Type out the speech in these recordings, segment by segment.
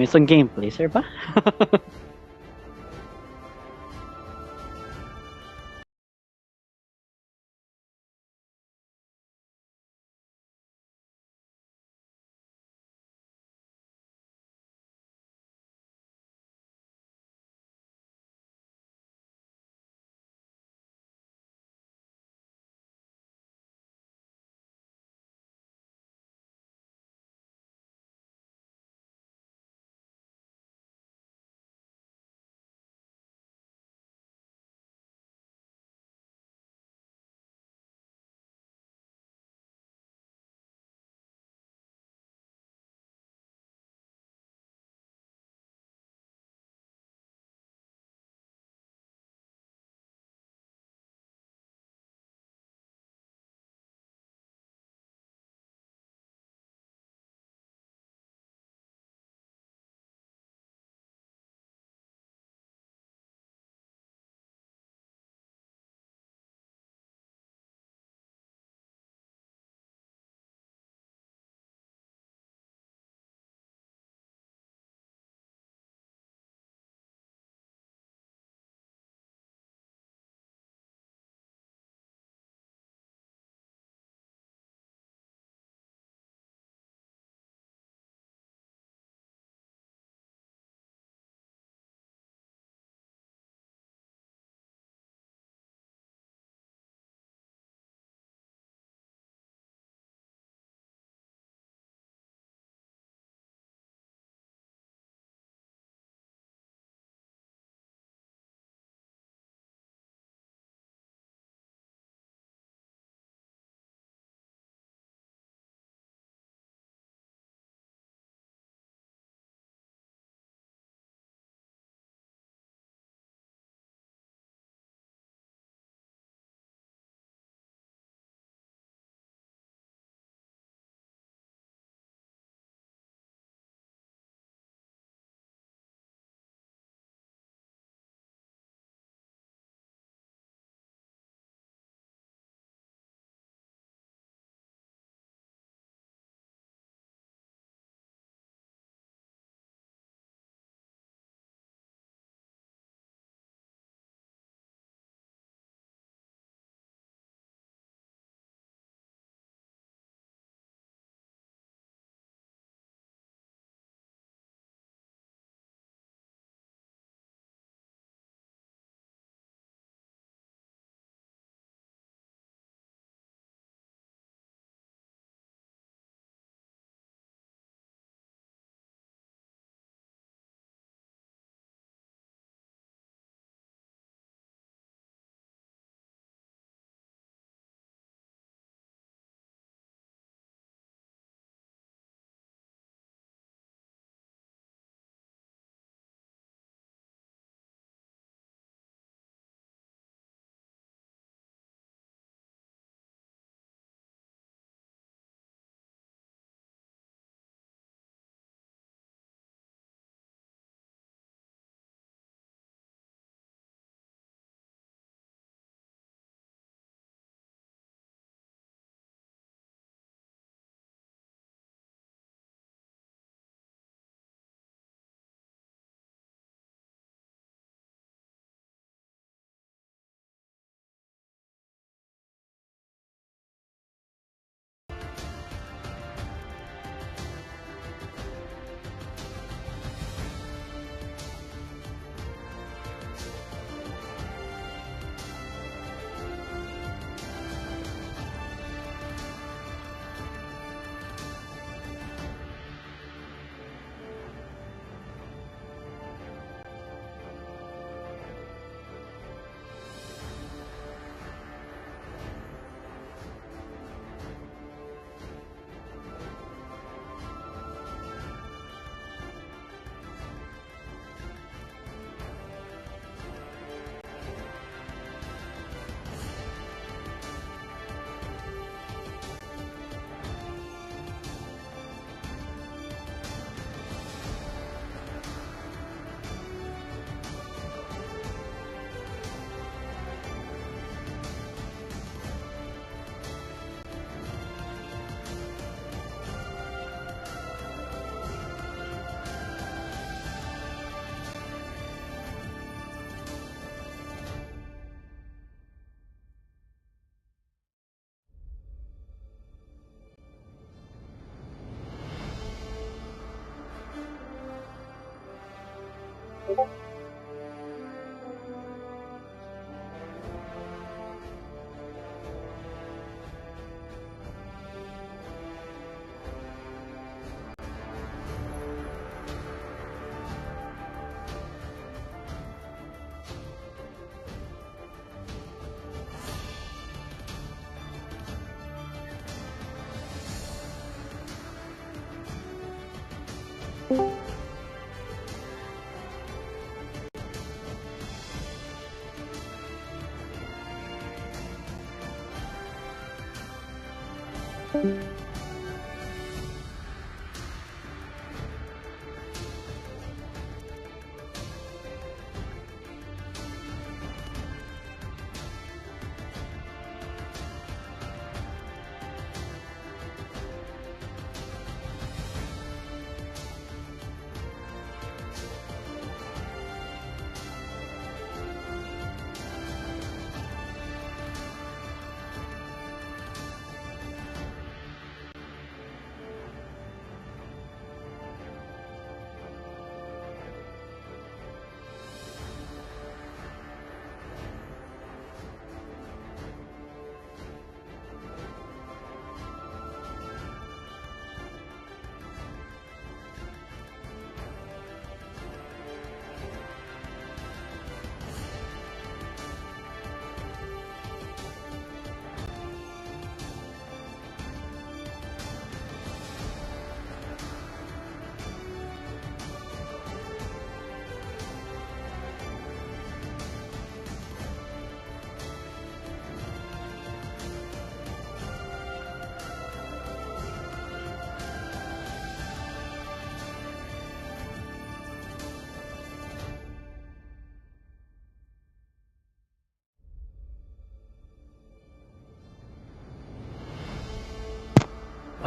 Isang gameplay, sir ba?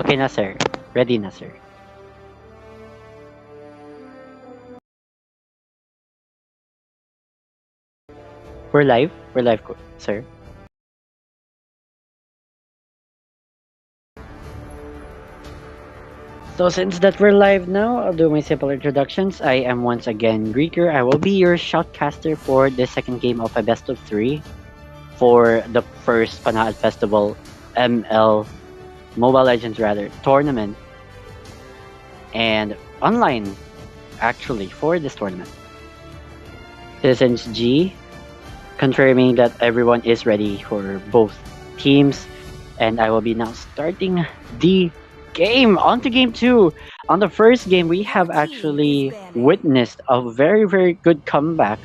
Okay na, sir. Ready na, sir. We're live. We're live, sir. So since that we're live now, I'll do my simple introductions. I am once again Greeker. I will be your shoutcaster for the second game of a best of three for the first Panaad Festival ML Mobile Legends rather tournament and online actually for this tournament. Citizens G confirming that everyone is ready for both teams, and I will be now starting the game. On to game two. On the first game, we have actually witnessed a very, very good comeback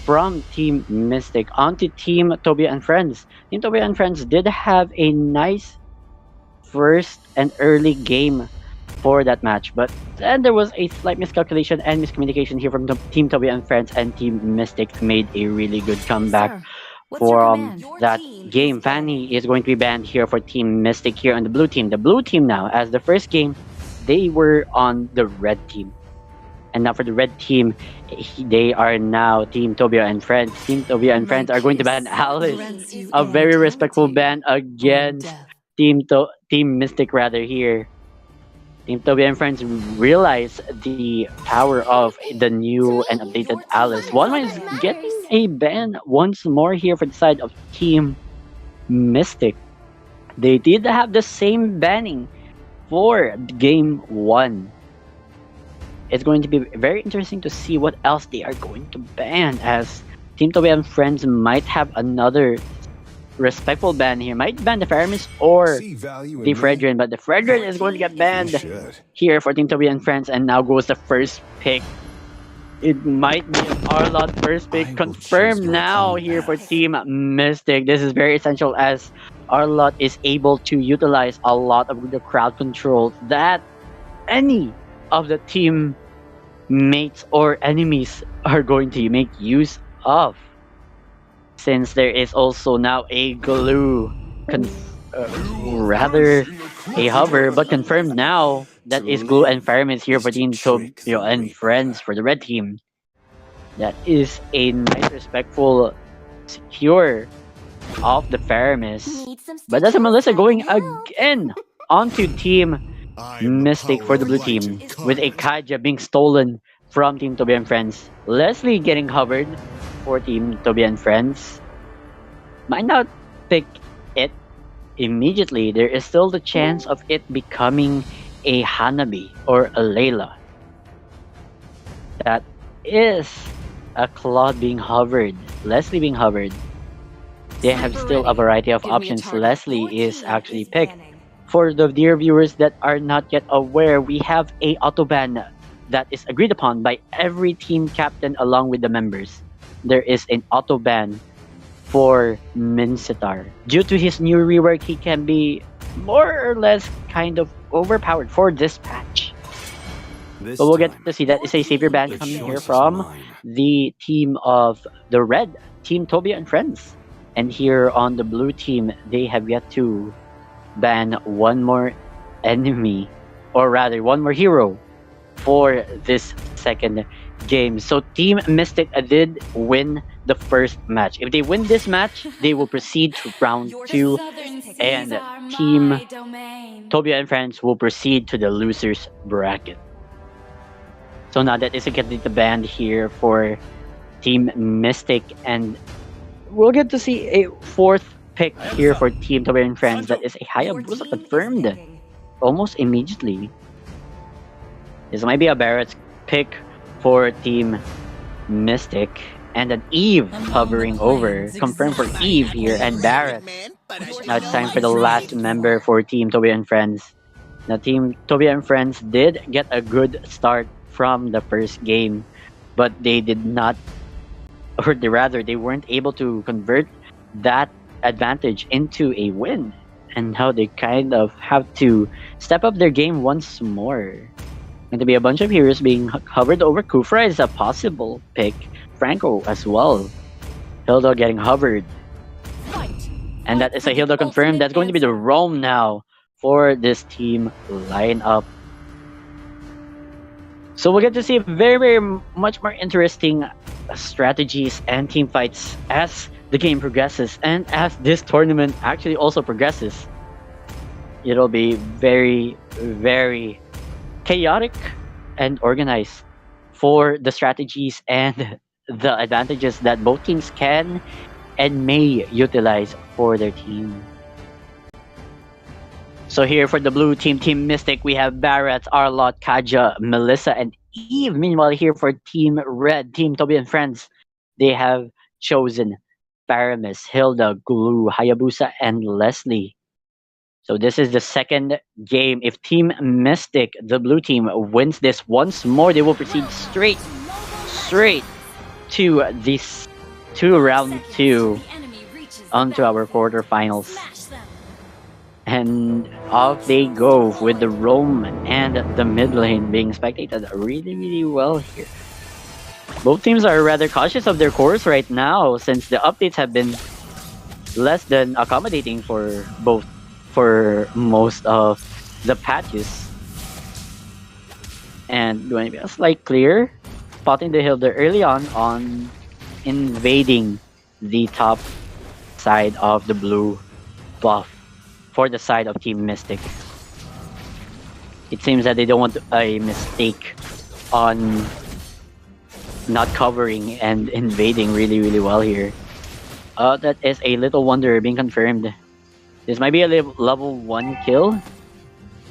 from Team Mystic onto Team Tobio and Friends. Team Tobio and Friends did have a nice first and early game for that match, but then there was a slight miscalculation and miscommunication here from the Team Tobio and Friends, and Team Mystic made a really good comeback for that game. Fanny is going to be banned here for Team Mystic here on the blue team. The blue team now, as the first game, they were on the red team. And now for the red team, they are now Team Tobio and Friends. Team Tobio and Friends are going to ban Alice. A very respectful ban against Team Mystic rather here. Team Tobio and Friends realize the power of the new and updated Alice. One is getting a ban once more here for the side of Team Mystic. They did have the same banning for game one. It's going to be very interesting to see what else they are going to ban, as Team Tobio and Friends might have another respectful ban here. Might ban the Faramis or the Fredrin, but the Fredrin is going to get banned here for Team Tobio and Friends, and now goes the first pick. It might be an Arlot first pick confirmed now here for Team Mystic. This is very essential, as Arlot is able to utilize a lot of the crowd control that any of the team mates or enemies are going to make use of. Since there is also now a glue, rather a hover, but confirmed now that is glue and Fireman's here for Team Tobio and Friends for the red team. That is a nice, respectful, secure of the Faramis. But that's a Melissa going again onto Team Mystic for the blue team, with a Kaja being stolen from Team Tobio and Friends. Leslie getting covered for Team Tobio and Friends. Might not pick it immediately. There is still the chance of it becoming a Hanabi or a Layla. That is a Claude being hovered. Leslie being hovered. They have still a variety of options. Leslie is actually picked. For the dear viewers that are not yet aware, we have a autoban that is agreed upon by every team captain along with the members. There is an autoban for Mincetar. Due to his new rework, he can be more or less kind of overpowered for this patch. But we'll get to see that is a savior ban coming here from the team of the red, Team Tobio and Friends. And here on the blue team, they have yet to ban one more enemy, or rather one more hero for this second game. So Team Mystic did win the first match. If they win this match, they will proceed to round 2, and Team Tobio and Friends will proceed to the losers bracket. So now that is getting the ban here for Team Mystic, and we'll get to see a fourth pick here for Team Tobio and Friends. That is a Hayabusa confirmed almost immediately. This might be a Barrett's pick for Team Mystic, and an Eve hovering over. Confirmed for Eve here and Barrett. Now it's time for the last member for Team Tobio and Friends. Now Team Tobio and Friends did get a good start from the first game, but they did not, or rather they weren't able to convert that advantage into a win, and now they kind of have to step up their game once more. Going to be a bunch of heroes being hovered over. Kufra is a possible pick, Franco as well. Hilda getting hovered, and that is a Hilda confirmed. That's going to be the roam now for this team lineup. So we'll get to see very much more interesting strategies and team fights as the game progresses, and as this tournament actually also progresses. It'll be very chaotic and organized for the strategies and the advantages that both teams can and may utilize for their team. So here for the blue team, Team Mystic, we have Barrett, Arlott, Kaja, Melissa, and Eve. Meanwhile, here for Team Red, Team Tobio and Friends, they have chosen Paramis, Hilda, Glue, Hayabusa, and Leslie. So this is the second game. If Team Mystic, the blue team, wins this once more, they will proceed straight to this round 2 onto our quarterfinals. And off they go with the roam and the mid lane being spectated really well here. Both teams are rather cautious of their cores right now, since the updates have been less than accommodating for most of the patches. And going to be a slight clear, spotting the Hilda early on invading the top side of the blue buff for the side of Team Mystic. It seems that they don't want a mistake on not covering and invading really well here. That is a little wonder being confirmed. This might be a level 1 kill.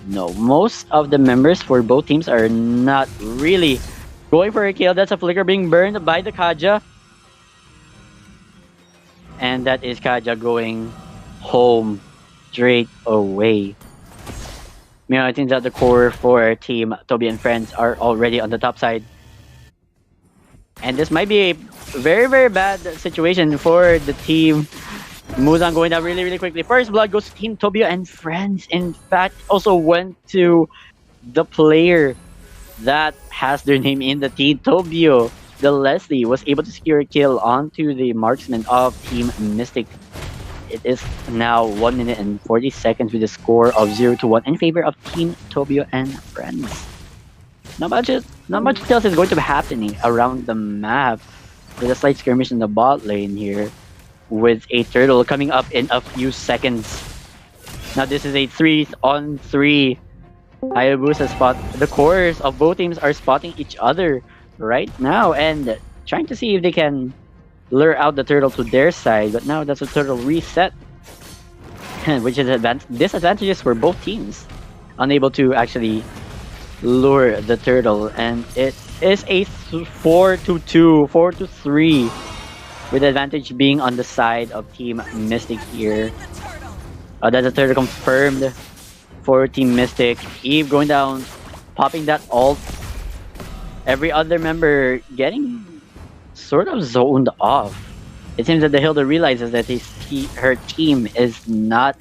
No, most of the members for both teams are not really going for a kill. That's a flicker being burned by the Kaja. And that is Kaja going home straight away. You know, I think that the core for Team Tobio and Friends are already on the top side. And this might be a very bad situation for the team. Muzan going down really quickly. First blood goes to Team Tobio and Friends. In fact, also went to the player that has their name in the Team Tobio. The Leslie was able to secure a kill onto the marksman of Team Mystic. It is now 1 minute and 40 seconds with a score of 0-1 in favor of Team Tobio and Friends. Not much else is going to be happening around the map. There's a slight skirmish in the bot lane here with a turtle coming up in a few seconds. Now this is a 3-on-3 Hayabusa spot. The cores of both teams are spotting each other right now and trying to see if they can lure out the turtle to their side. But now that's a turtle reset, which is disadvantages for both teams. Unable to actually lure the turtle, and it is a 4-2, 4-3, with the advantage being on the side of Team Mystic here. That's a turtle confirmed for Team Mystic. Eve going down, popping that ult. Every other member getting sort of zoned off. It seems that the Hilda realizes that her team is not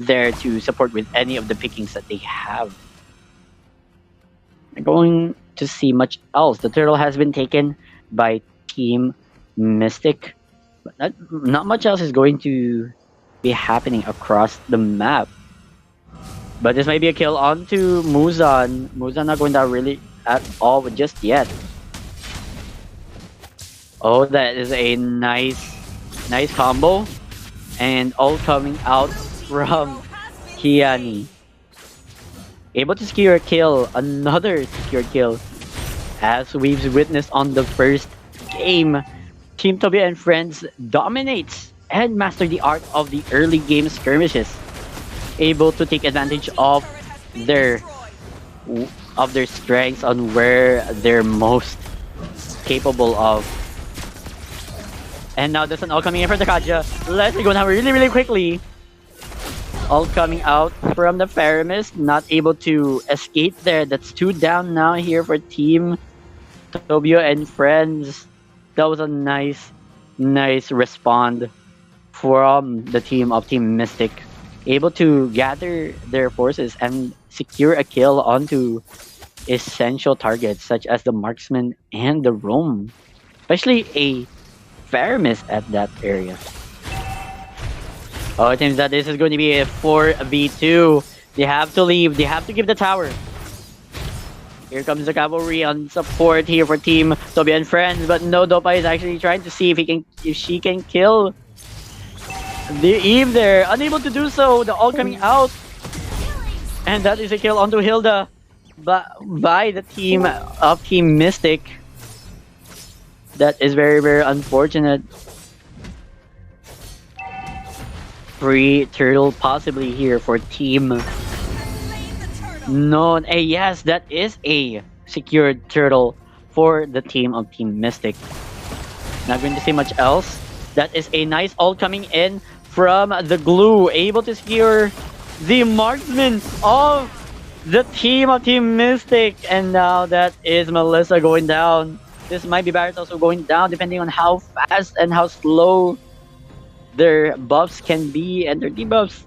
there to support with any of the pickings that they have. Not going to see much else. The turtle has been taken by Team Mystic, but not much else is going to be happening across the map. But this might be a kill onto Muzan. Muzan not going down really at all just yet. Oh, that is a nice combo. And all coming out from Kiani. Able to secure a kill, another secure kill. As we've witnessed on the first game, Team Tobio and friends dominates and master the art of the early game skirmishes. Able to take advantage of their strengths on where they're most capable of. And now there's an all coming in from the Kaja. Let's go now really quickly. All coming out from the Paramis, not able to escape there. That's 2 down now here for Team Tobio and friends. That was a nice respond from the team of Team Mystic. Able to gather their forces and secure a kill onto essential targets such as the marksman and the roam. Especially a Faramis at that area. Oh, it seems that this is going to be a 4v2. They have to leave. They have to give the tower. Here comes the cavalry on support here for Team Tobio and friends, but no, Dopa is actually trying to see if she can kill the Eve there. Unable to do so. They're all coming out. And that is a kill onto Hilda by the team of Team Mystic. That is very unfortunate. Free turtle possibly here for Team. No, yes, that is a secured turtle for the team of Team Mystic. Not going to say much else. That is a nice ult coming in from the glue, able to secure the marksman of the team of Team Mystic. And now that is Melissa going down. This might be Barrett also going down, depending on how fast and how slow their buffs can be and their debuffs.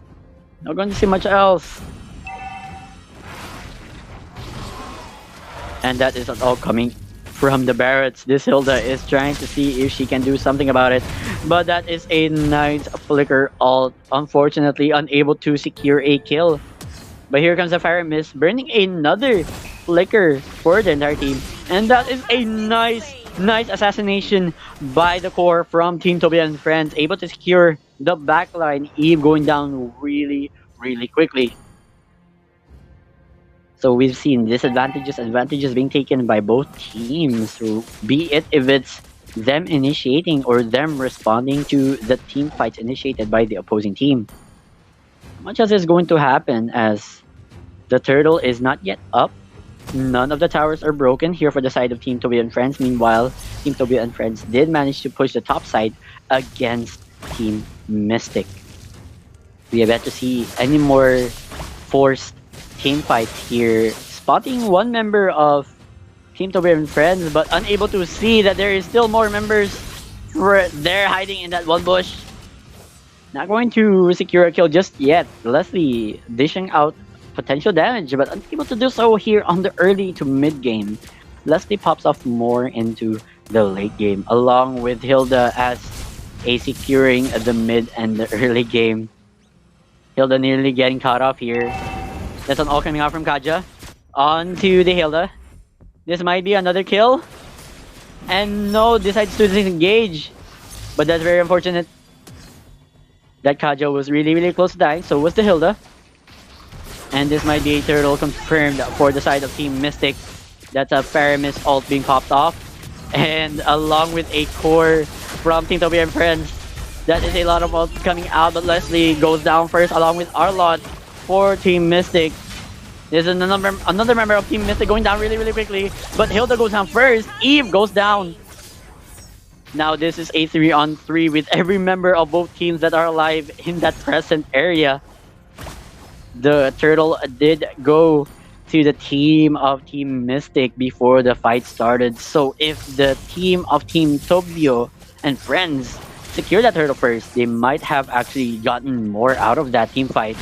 Not going to see much else. And that is all coming from the Barretts. This Hilda is trying to see if she can do something about it. But that is a nice flicker ult. Unfortunately, unable to secure a kill. But here comes the Fire Mist, burning another flicker for the entire team. And that is a nice assassination by the core from Team Tobio and friends. Able to secure the backline. Eve going down really quickly. So we've seen disadvantages, advantages being taken by both teams. So be it if it's them initiating or them responding to the team fights initiated by the opposing team. Much as is going to happen as the turtle is not yet up. None of the towers are broken here for the side of Team Tobio and friends. Meanwhile, Team Tobio and friends did manage to push the top side against Team Mystic. We have yet to see any more forced team fights here. Spotting one member of Team Tobio and friends, but unable to see that there is still more members there hiding in that one bush. Not going to secure a kill just yet. Leslie dishing out potential damage, but unable to do so here on the early to mid game. Leslie pops off more into the late game, along with Hilda as a securing the mid and the early game. Hilda nearly getting caught off here. That's an all coming out from Kaja. On to the Hilda. This might be another kill. And no, decides to disengage. But that's very unfortunate. That Kaja was really close to dying, so was the Hilda. And this might be a turtle confirmed for the side of Team Mystic. That's a Faramis ult being popped off. And along with a core from Team Tobio and Friends, that is a lot of ults coming out, but Leslie goes down first along with Arlot for Team Mystic. There's another member of Team Mystic going down really, really quickly, but Hilda goes down first. Eve goes down. Now this is a 3-on-3 with every member of both teams that are alive in that present area. The turtle did go to the team of Team Mystic before the fight started. So if the team of Team Tobio and Friends secure that turtle first, they might have actually gotten more out of that team fight.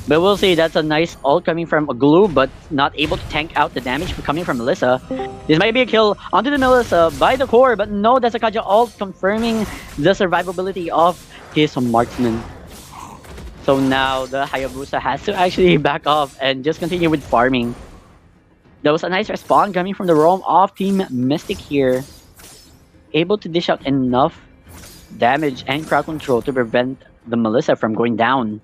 But we'll see, that's a nice ult coming from Glue, but not able to tank out the damage coming from Melissa. This might be a kill onto the Melissa by the core, but no, that's a Kaja ult confirming the survivability of his marksman. So now the Hayabusa has to actually back off and just continue with farming. That was a nice respawn coming from the roam of Team Mystic here. Able to dish out enough damage and crowd control to prevent the Melissa from going down.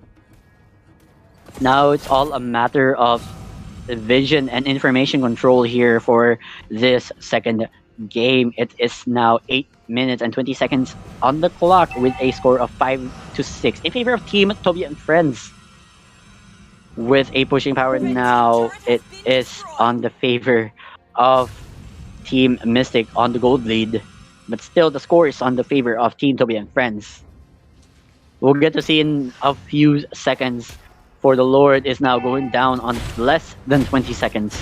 Now it's all a matter of vision and information control here for this second game. It is now 8 minutes and 20 seconds on the clock with a score of 5-6 in favor of Team Tobio and Friends. With a pushing power now, it is on the favor of Team Mystic on the gold lead. But still, the score is on the favor of Team Tobio and Friends. We'll get to see in a few seconds, for the Lord is now going down on less than 20 seconds.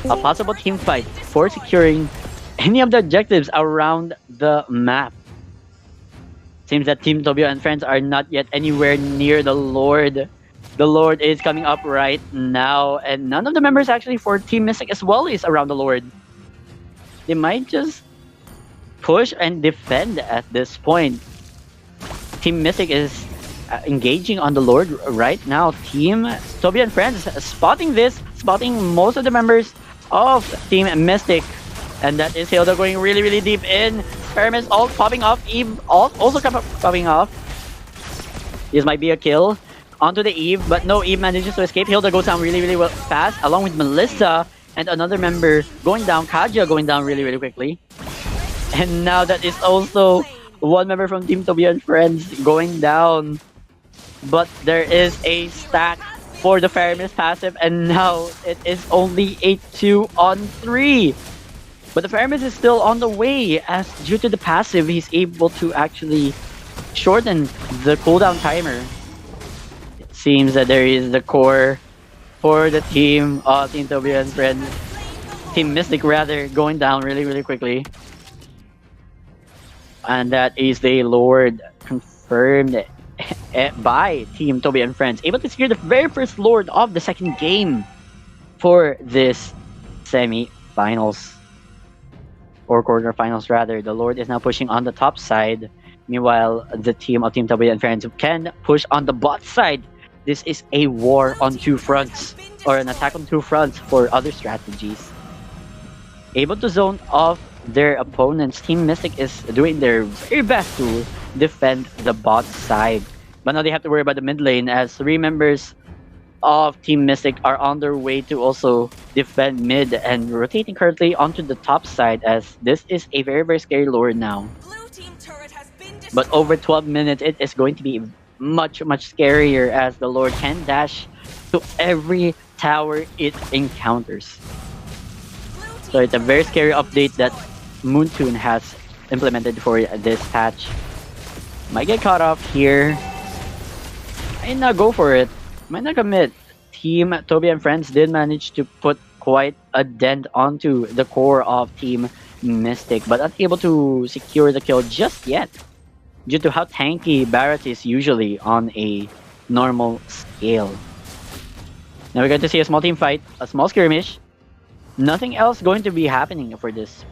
A possible team fight for securing any of the objectives around the map. Seems that Team Tobio and Friends are not yet anywhere near the Lord. The Lord is coming up right now, and none of the members actually for Team Mystic as well is around the Lord. They might just push and defend at this point. Team Mystic is engaging on the Lord right now. Team Tobio and Friends spotting most of the members of Team Mystic. And that is Hilda going really, really deep in. Pyramid's ult popping off. Eve ult also popping off. This might be a kill onto the Eve, but no, Eve manages to escape. Hilda goes down really, really fast, along with Melissa and another member going down. Kaja going down really, really quickly. And now that is also one member from Team Tobio and Friends going down. But there is a stack for the Faramis passive, and now it is only a 2-on-3. But the Faramis is still on the way, as due to the passive, he's able to actually shorten the cooldown timer. It seems that there is the core for the team, Team Tobio and Friends. Team Mystic rather, going down really, really quickly. And that is the Lord confirmed by Team Tobio and Friends, able to secure the very first Lord of the second game for this semi-finals, or quarterfinals rather. The Lord is now pushing on the top side, meanwhile the team of Team Tobio and Friends can push on the bot side. This is a war on two fronts, or an attack on two fronts for other strategies. Able to zone off their opponents, Team Mystic is doing their very best to defend the bot side. But now they have to worry about the mid lane, as 3 members of Team Mystic are on their way to also defend mid and rotating currently onto the top side, as this is a very, very scary lord now. But over 12 minutes, it is going to be much, much scarier, as the Lord can dash to every tower it encounters. So it's a very scary update that Moontoon has implemented for this patch. Might get caught off here. Might not go for it. Might not commit. Team Tobio and Friends did manage to put quite a dent onto the core of Team Mystic, but unable to secure the kill just yet, due to how tanky Barrett is usually on a normal scale. Now we're going to see a small team fight, a small skirmish. Nothing else going to be happening for this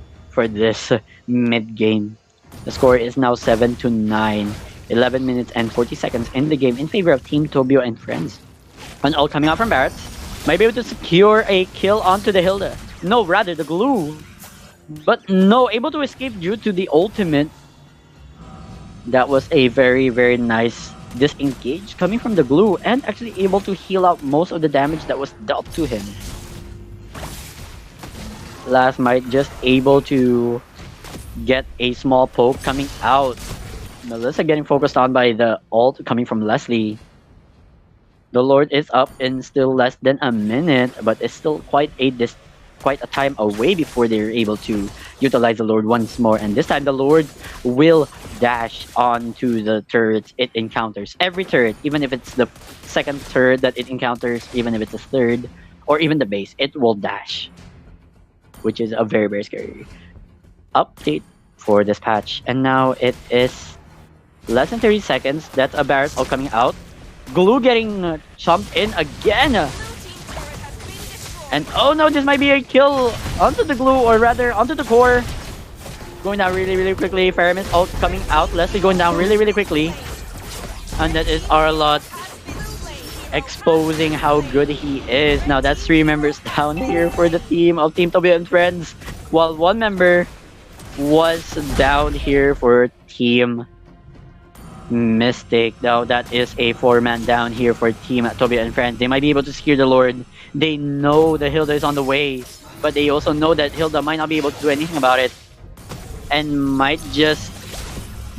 mid game. The score is now 7-9. 11 minutes and 40 seconds in the game in favor of Team Tobio and Friends. An ult coming out from Barrett. Might be able to secure a kill onto the Hilda. No, rather the glue. But no, able to escape due to the ultimate. That was a very, very nice disengage coming from the glue, and actually able to heal out most of the damage that was dealt to him. Last might just able to get a small poke coming out. Melissa getting focused on by the ult coming from Leslie. The Lord is up in still less than a minute, but it's still quite a time away before they're able to utilize the Lord once more. And this time the Lord will dash onto the turrets it encounters. Every turret, even if it's the second turret that it encounters, even if it's the third, or even the base, it will dash. Which is a very, very scary update for this patch. And now it is less than 30 seconds. That's a Barret all coming out. Glue getting chomped in again. And oh no, this might be a kill onto the glue, or rather onto the core. Going down really, really quickly. Faramis ult coming out. Leslie going down really, really quickly. And that is Arlott exposing how good he is. Now that's 3 members down here for the team of Team Tobio and Friends, while 1 member was down here for Team Mystique. Now that is a 4-man down here for Team Tobio and Friends. They might be able to secure the Lord. They know the Hilda is on the way, but they also know that Hilda might not be able to do anything about it, and might just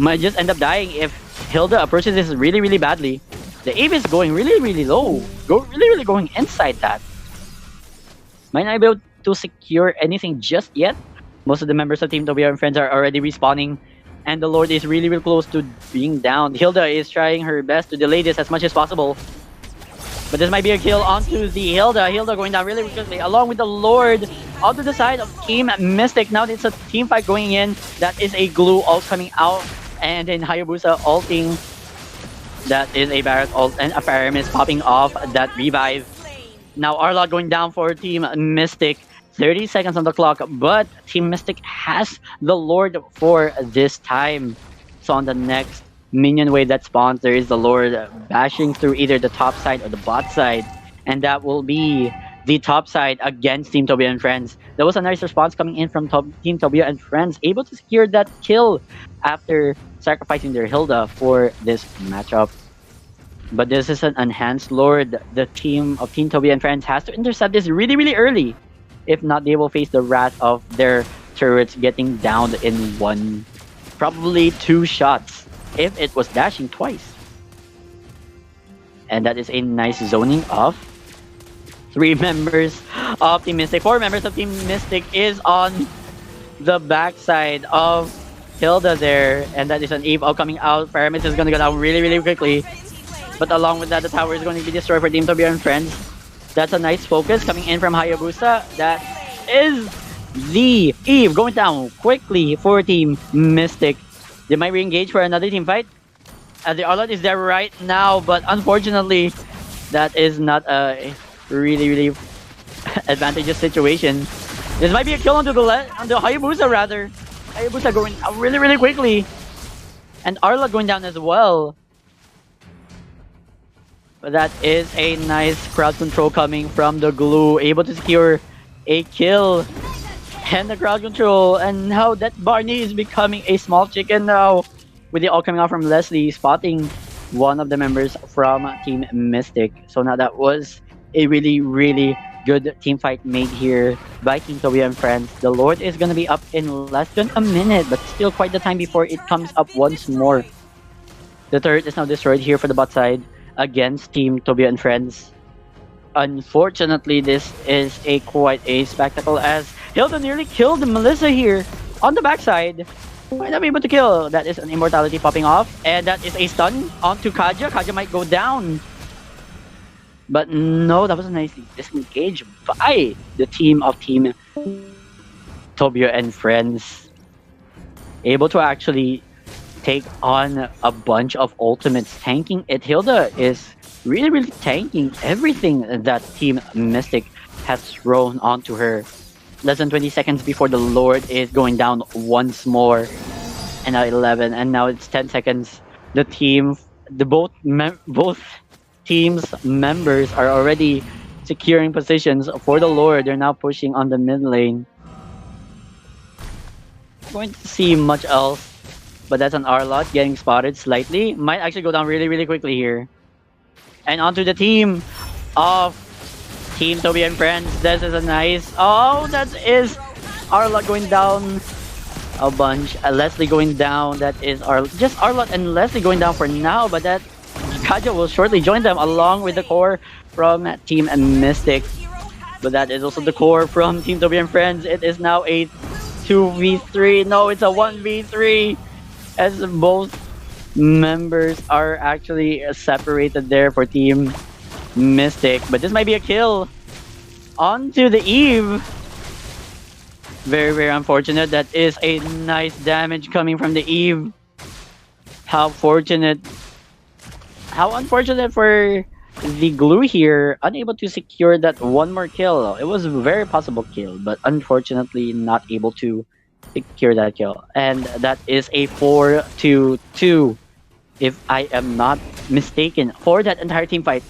end up dying if Hilda approaches this really, really badly. The Eve is going really, really low. Really going inside that. Might not be able to secure anything just yet. Most of the members of Team Tobio and Friends are already respawning, and the Lord is really, really close to being down. Hilda is trying her best to delay this as much as possible. But this might be a kill onto the Hilda. Hilda going down really quickly, along with the Lord onto the side of Team Mystique. Now it's a team fight going in. That is a glue ult coming out, and then Hayabusa ulting. That is a Barret ult, and a Faramis popping off that revive. Now Arlott going down for Team Mystique. 30 seconds on the clock, but Team Mystique has the Lord for this time. So on the next minion wave that spawns, there is the Lord bashing through either the top side or the bot side. And that will be the top side against Team Tobio and Friends. That was a nice response coming in from Team Tobio and Friends, able to secure that kill after sacrificing their Hilda for this matchup. But this is an enhanced Lord. The team of Team Tobio and Friends has to intercept this really, really early. If not, they will face the wrath of their turrets getting downed in 1, probably 2 shots, if it was dashing twice. And that is a nice zoning off. 3 members of Team Mystique, 4 members of Team Mystique is on the backside of Hilda there. And that is an Eve all coming out. Faramis is going to go down really, really quickly. But along with that, the tower is going to be destroyed for Team Tobio and Friends. That's a nice focus coming in from Hayabusa. That is the Eve going down quickly for Team Mystique. They might re-engage for another team fight. The Arlott is there right now, but unfortunately, that is not a really, really advantageous situation. This might be a kill onto the Hayabusa rather. Hayabusa going down really, really quickly. And Arlott going down as well. But that is a nice crowd control coming from the glue, able to secure a kill. And the crowd control, and now that Barney is becoming a small chicken now, with it all coming out from Leslie, spotting one of the members from Team Mystique. So now that was a really, really good team fight made here by Team Tobio and Friends. The Lord is going to be up in less than a minute, but still quite the time before it comes up once more. The turret is now destroyed here for the bot side against Team Tobio and Friends. Unfortunately, this is quite a spectacle, as Hilda nearly killed Melissa here on the backside. Might not be able to kill. That is an immortality popping off, and that is a stun onto Kaja. Kaja might go down. But no, that was a nice disengage by the team of Team Tobio and Friends. Able to actually take on a bunch of ultimates, tanking it. Hilda is really, really tanking everything that Team Mystique has thrown onto her. Less than 20 seconds before the Lord is going down once more. And now 11, and now it's 10 seconds. Both teams' members are already securing positions for the Lord. They're now pushing on the mid lane. Going to see much else. But that's an Arlott getting spotted slightly. Might actually go down really, really quickly here. And onto the team of Team Tobio and Friends. This is a nice... Oh, that is Arlot going down a bunch. Leslie going down. That is just Arlot and Leslie going down for now, but that Kaja will shortly join them along with the core from Team Mystic. But that is also the core from Team Tobio and Friends. It is now a 2v3. No, it's a 1v3 as both members are actually separated there for Team Mystic. But this might be a kill onto the Eve. Very, very unfortunate. That is a nice damage coming from the Eve. How fortunate. How unfortunate for the Glue here. Unable to secure that one more kill. It was a very possible kill, but unfortunately not able to secure that kill. And that is a 4-2-2. If I am not mistaken, for that entire team fight.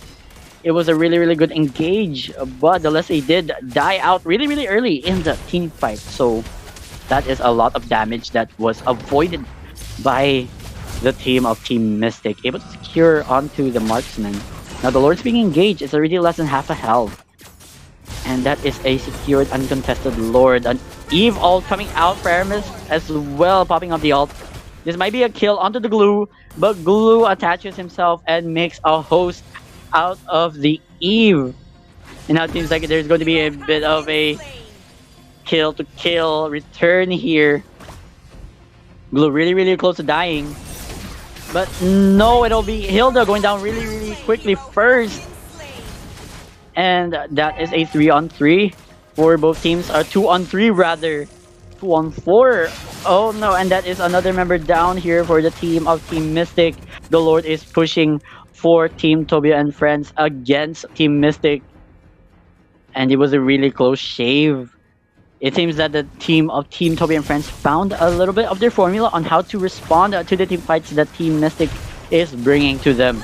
It was a really, really good engage, but the Leslie did die out really, really early in the team fight. So that is a lot of damage that was avoided by the team of Team Mystic. Able to secure onto the marksman. Now the Lord's being engaged. It's already less than half a health. And that is a secured, uncontested Lord. An Eve ult coming out for Aramis as well, popping up the ult. This might be a kill onto the Glue, but Glue attaches himself and makes a host out of the Eve. And now it seems like there's going to be a bit of a kill to kill return here. Glue really, really close to dying. But no, it'll be Hilda going down really, really quickly first. And that is a 3-on-3 for both teams. 2-on-3 rather. 2-on-4. Oh no, and that is another member down here for the team of Team Mystic. The Lord is pushing for Team Tobio and Friends against Team Mystic. And it was a really close shave. It seems that the team of Team Tobio and Friends found a little bit of their formula on how to respond to the team fights that Team Mystic is bringing to them.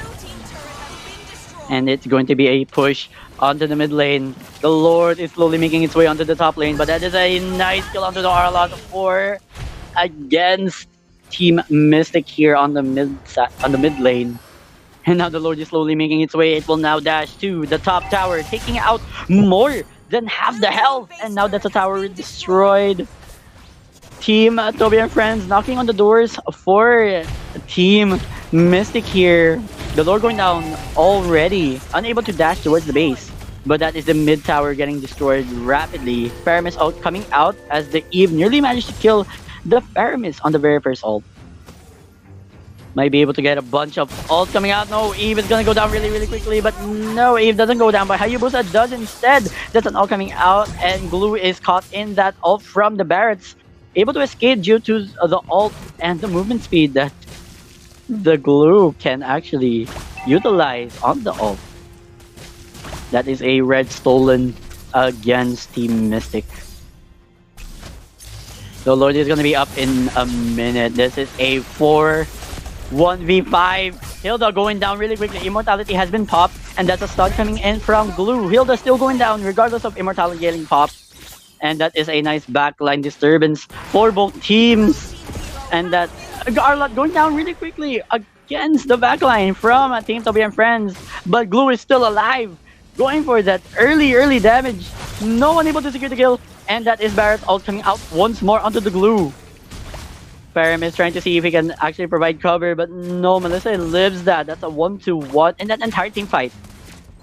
And it's going to be a push onto the mid lane. The Lord is slowly making its way onto the top lane, but that is a nice kill onto the Arlot for against Team Mystic here on the mid lane. And now the Lord is slowly making its way. It will now dash to the top tower, taking out more than half the health. And now that's a tower destroyed. Team Tobio and Friends knocking on the doors for Team Mystic here. The Lord going down already, unable to dash towards the base. But that is the mid tower getting destroyed rapidly. Paramis ult coming out as the Eve nearly managed to kill the Paramis on the very first ult. Might be able to get a bunch of ults coming out. No, Eve is gonna go down really, really quickly. But no, Eve doesn't go down. But Hayabusa does instead. That's an ult coming out. And Glue is caught in that ult from the Barretts. Able to escape due to the ult and the movement speed that the Glue can actually utilize on the ult. That is a red stolen against Team Mystic. The Lord is gonna be up in a minute. This is a 1v5. Hilda going down really quickly. Immortality has been popped, and that's a stun coming in from Glue. Hilda still going down regardless of Immortality getting popped. And that is a nice backline disturbance for both teams. And that Arlot going down really quickly against the backline from Team Tobio and Friends. But Glue is still alive, going for that early damage. No one able to secure the kill. And that is Barrett's ult coming out once more onto the Glue. Paramis trying to see if he can actually provide cover, but no, Melissa lives that. That's a 1-1 in that entire team fight.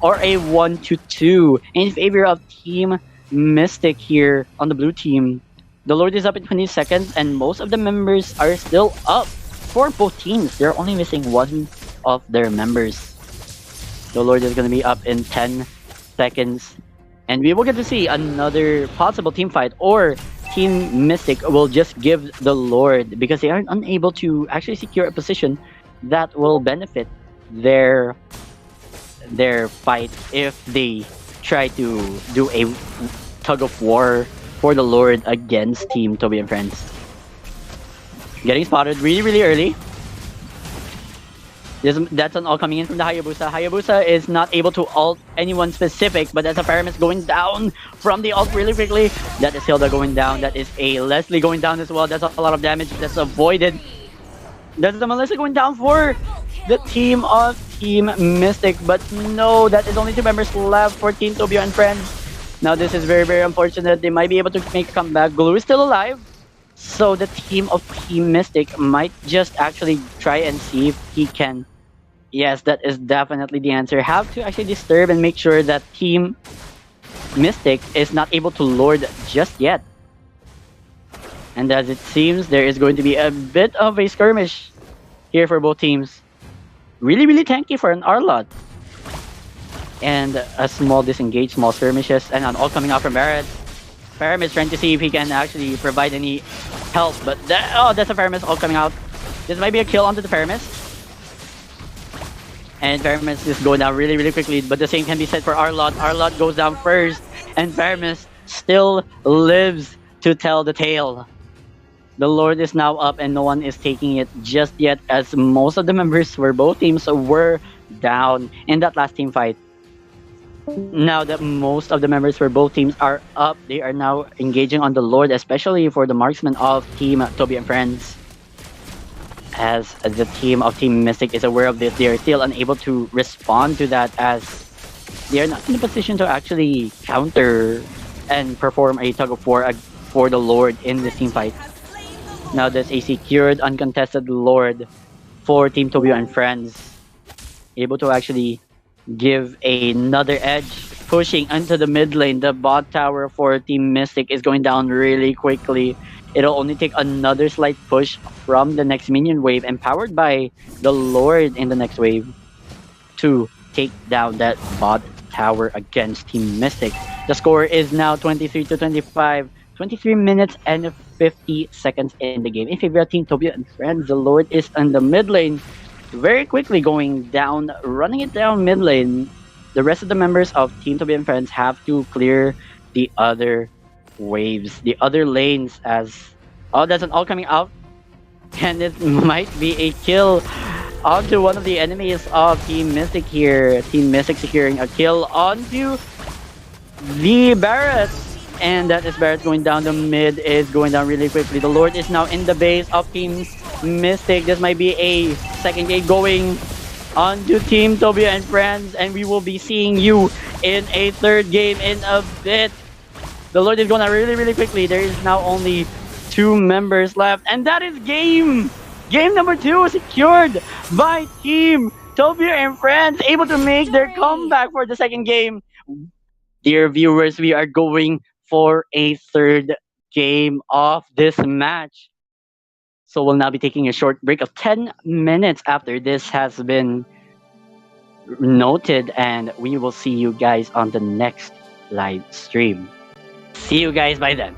Or a 1-2 in favor of Team Mystic here on the blue team. The Lord is up in 20 seconds, and most of the members are still up for both teams. They're only missing one of their members. The Lord is going to be up in 10 seconds. And we will get to see another possible team fight, or Team Mystic will just give the Lord because they are unable to actually secure a position that will benefit their fight if they try to do a tug of war for the Lord against Team Tobio and Friends. Getting spotted really early. That's an ult coming in from the Hayabusa. Hayabusa is not able to ult anyone specific, but that's a Paramis going down from the ult really quickly. That is Hilda going down. That is a Leslie going down as well. That's a lot of damage that's avoided. That's the Melissa going down for the team of Team Mystic. But no, that is only 2 members left for Team Tobio and Friends. Now this is very, very unfortunate. They might be able to make a comeback. Glue is still alive. So the team of Team Mystic might just actually try and see if he can. Yes, that is definitely the answer. Have to actually disturb and make sure that Team Mystic is not able to lord just yet. And as it seems, there is going to be a bit of a skirmish here for both teams. Really, really tanky for an Arlot. And a small disengage, small skirmishes, and an all coming out from Barrett. Paramis trying to see if he can actually provide any help, but that's a Paramis all coming out. This might be a kill onto the Paramis. And Paramis is going down really, really quickly, but the same can be said for Arlot. Arlot goes down first, and Paramis still lives to tell the tale. The Lord is now up and no one is taking it just yet, as most of the members for both teams were down in that last team fight. Now that most of the members for both teams are up, they are now engaging on the Lord, especially for the marksman of Team Tobio and Friends. As the team of Team Mystic is aware of this, they are still unable to respond to that, as they are not in a position to actually counter and perform a tug of war for the Lord in this team fight. Now there's a secured, uncontested Lord for Team Tobio and Friends, able to actually give another edge, pushing into the mid lane. The bot tower for Team Mystic is going down really quickly. It'll only take another slight push from the next minion wave, empowered by the Lord in the next wave, to take down that bot tower against Team Mystic. The score is now 23 to 25. 23 minutes and 50 seconds in the game. In favor of Team Tobio and Friends, the Lord is in the mid lane, very quickly going down, running it down mid lane. The rest of the members of Team Tobio and Friends have to clear the other waves, the other lanes, as that's an all coming out, and it might be a kill onto one of the enemies of Team Mystic here. Team Mystic securing a kill onto the Barret. And that is Barret going down. The mid is going down really quickly. The Lord is now in the base of Team Mystic. This might be a second game going on to Team Tobio and Friends. And we will be seeing you in a third game in a bit. The Lord is going down really, really quickly. There is now only 2 members left. And that is game! Game number 2 secured by Team Tobio and Friends, able to make their comeback for the second game. Dear viewers, we are going for a third game of this match. So we'll now be taking a short break of 10 minutes after this has been noted, and we will see you guys on the next live stream. See you guys by then.